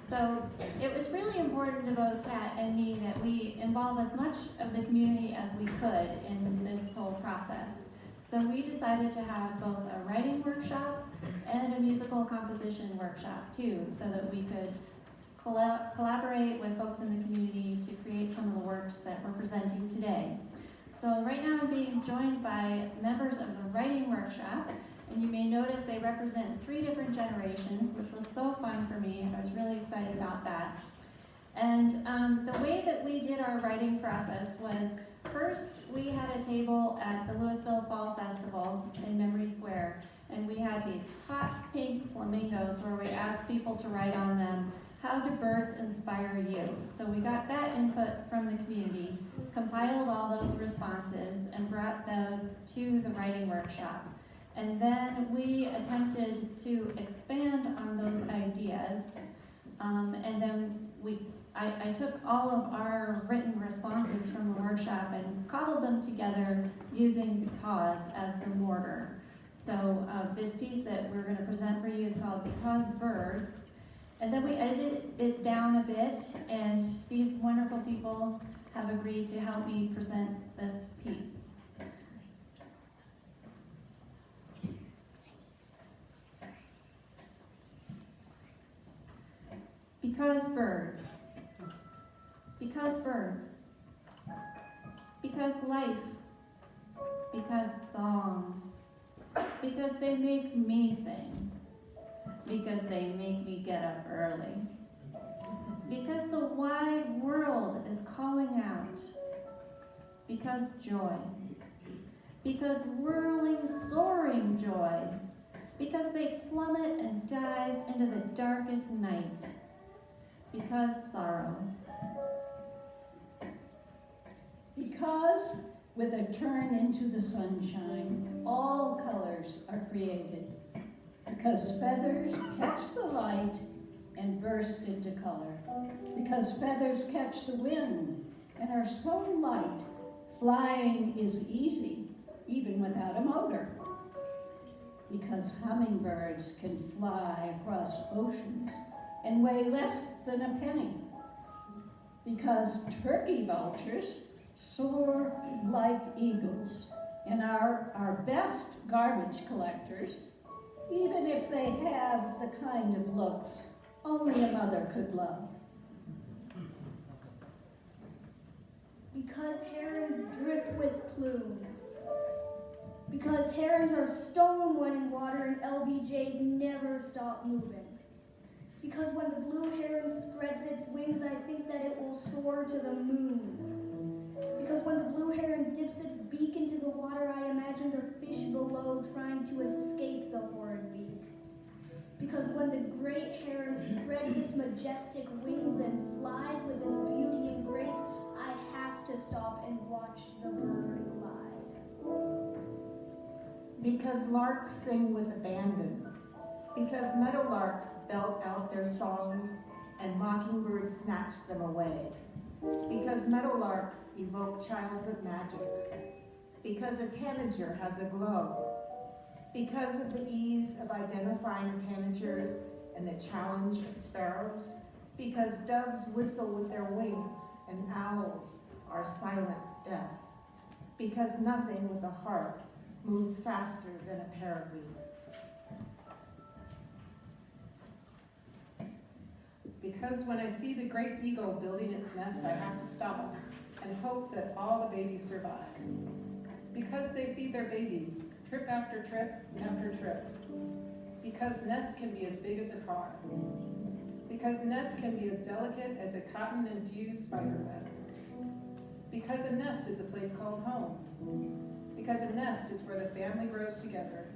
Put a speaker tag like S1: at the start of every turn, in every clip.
S1: So it was really important to both Pat and me that we involve as much of the community as we could in this whole process. So we decided to have both a writing workshop and a musical composition workshop too, so that we could collaborate with folks in the community to create some of the works that we're presenting today. So right now I'm being joined by members of the writing workshop, and you may notice they represent 3 different generations, which was so fun for me. I was really excited about that. And the way that we did our writing process was, first we had a table at the Louisville Fall Festival in Memory Square, and we had these hot pink flamingos where we asked people to write on them, how do birds inspire you? So we got that input from the community, compiled all those responses, and brought those to the writing workshop. And then we attempted to expand on those ideas, and then I took all of our written responses from the workshop and cobbled them together using because as the mortar. So this piece that we're going to present for you is called Because Birds. And then we edited it down a bit, and these wonderful people have agreed to help me present this piece. Because birds. Because birds. Because life. Because songs. Because they make me sing. Because they make me get up early. Because the wide world is calling out. Because joy. Because whirling, soaring joy. Because they plummet and dive into the darkest night. Because sorrow.
S2: Because with a turn into the sunshine, all colors are created. Because feathers catch the light and burst into color. Because feathers catch the wind and are so light, flying is easy, even without a motor. Because hummingbirds can fly across oceans and weigh less than a penny. Because turkey vultures soar like eagles and are our best garbage collectors, even if they have the kind of looks only a mother could love.
S3: Because herons drip with plumes. Because herons are stone when in water and LBJs never stop moving. Because when the blue heron spreads its wings, I think that it will soar to the moon. Because when the blue heron dips its beak into the water, I imagine the fish below trying to escape the horrid beak. Because when the great heron spreads its majestic wings and flies with its beauty and grace, I have to stop and watch the bird glide.
S4: Because larks sing with abandon. Because meadowlarks belt out their songs and mockingbirds snatch them away. Because meadowlarks evoke childhood magic. Because a tanager has a glow. Because of the ease of identifying tanagers and the challenge of sparrows. Because doves whistle with their wings and owls are silent death. Because nothing with a heart moves faster than a peregrine.
S5: Because when I see the great eagle building its nest, I have to stop and hope that all the babies survive. Because they feed their babies, trip after trip after trip. Because nests can be as big as a car. Because nests can be as delicate as a cotton-infused spiderweb. Because a nest is a place called home. Because a nest is where the family grows together.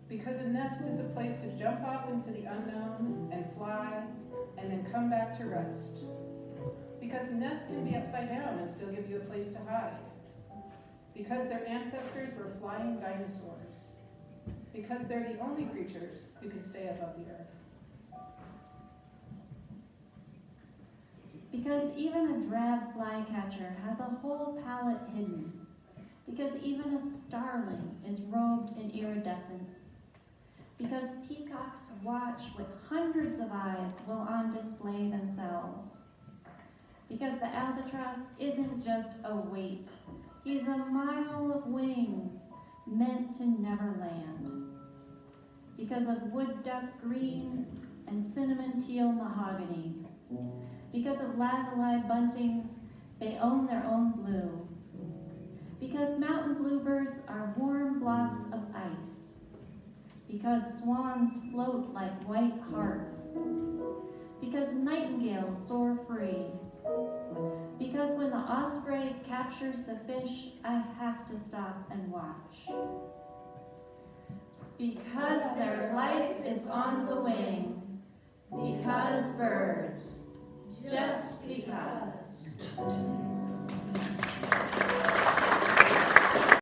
S5: Because a nest is a place to jump off into the unknown and fly and then come back to rest. Because nests can be upside down and still give you a place to hide. Because their ancestors were flying dinosaurs. Because they're the only creatures who can stay above the earth.
S1: Because even a drab flycatcher has a whole palette hidden. Because even a starling is robed in iridescence. Because peacocks watch with hundreds of eyes while on display themselves. Because the albatross isn't just a weight. He's a mile of wings meant to never land. Because of wood duck green and cinnamon teal mahogany. Because of lazuli buntings, they own their own blue. Because mountain bluebirds are warm blocks of ice. Because swans float like white hearts. Because nightingales soar free. Because when the osprey captures the fish, I have to stop and watch. Because their life is on the wing. Because birds. Just because.